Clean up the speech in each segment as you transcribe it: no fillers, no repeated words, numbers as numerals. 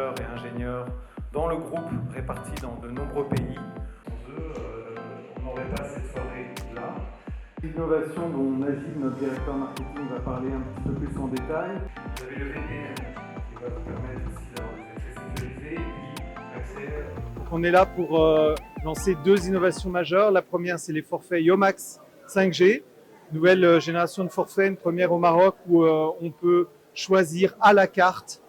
développeurs et ingénieurs dans le groupe répartis dans de nombreux pays. Sans eux, on n'aurait pas cette soirée-là. L'innovation dont Najib, notre directeur marketing, va parler un petit peu plus en détail. Vous avez le VPN qui va vous permettre aussi d'avoir des accès sécurisés et puis accès. On est là pour lancer deux innovations majeures. La première, c'est les forfaits Yomax 5G, nouvelle génération de forfaits, une première au Maroc où on peut choisir à la carte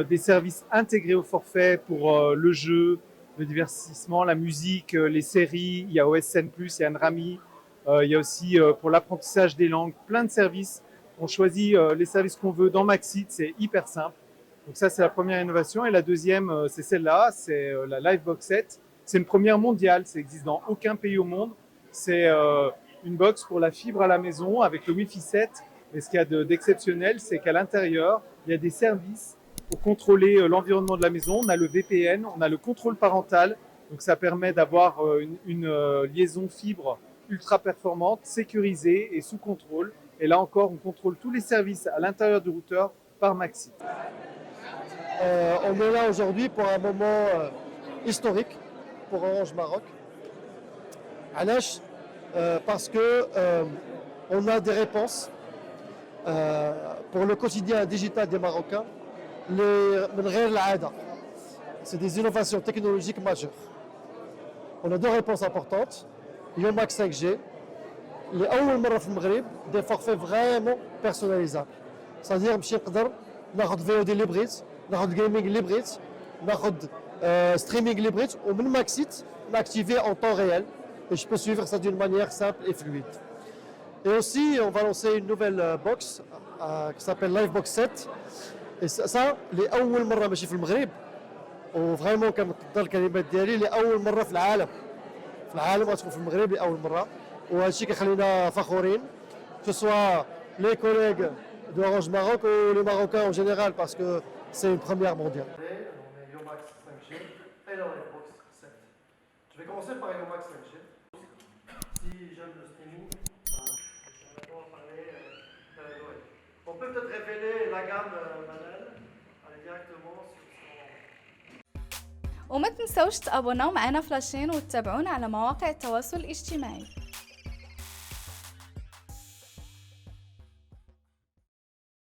des services intégrés au forfait pour le jeu, le divertissement, la musique, les séries. Il y a OSN+, il y a Nrami. Il y a aussi pour l'apprentissage des langues, plein de services. On choisit les services qu'on veut dans Maxit, c'est hyper simple. Donc ça, c'est la première innovation. Et la deuxième, c'est celle-là, c'est la Livebox 7. C'est une première mondiale, ça n'existe dans aucun pays au monde. C'est une box pour la fibre à la maison avec le Wi-Fi 7. Et ce qu'il y a d'exceptionnel, c'est qu'à l'intérieur, il y a des services pour contrôler l'environnement de la maison. On a le VPN, on a le contrôle parental. Donc ça permet d'avoir une liaison fibre ultra performante, sécurisée et sous contrôle. Et là encore, on contrôle tous les services à l'intérieur du routeur par Maxit. On est là aujourd'hui pour un moment historique pour Orange Maroc. Parce que on a des réponses pour le quotidien digital des Marocains. C'est des innovations technologiques majeures. On a deux réponses importantes. Yomax 5G, les أول مرة في المغرب des forfaits vraiment personnalisables. C'est-à-dire باش نقدر ناخذ VOD اللي بغيت، ناخذ جيمنج اللي بغيت، ناخذ streaming اللي بغيت ومن Maxit l'activer en temps réel et je peux suivre ça d'une manière simple et fluide. Et aussi on va lancer une nouvelle box qui s'appelle Livebox 7 et ça les أول مرة ماشي في المغرب وفريمون كنقدر الكلمات ديالي لأول مرة في العالم. في العالم غتكون في المغرب لأول مرة وهذا الشيء كيخلينا فخورين que ce soit les collègues d'Orange Maroc ou les Marocains en général parce que c'est une première mondiale. On est Yomax 5G et la Livebox 7. Je vais commencer par Yomax 5G. Si j'aime le streaming, on va parler Noël. On peut peut-être révéler la gamme Manal, aller directement sur son... وما تنسوش تابوناو معنا فلاشين وتتابعونا على مواقع التواصل الاجتماعي.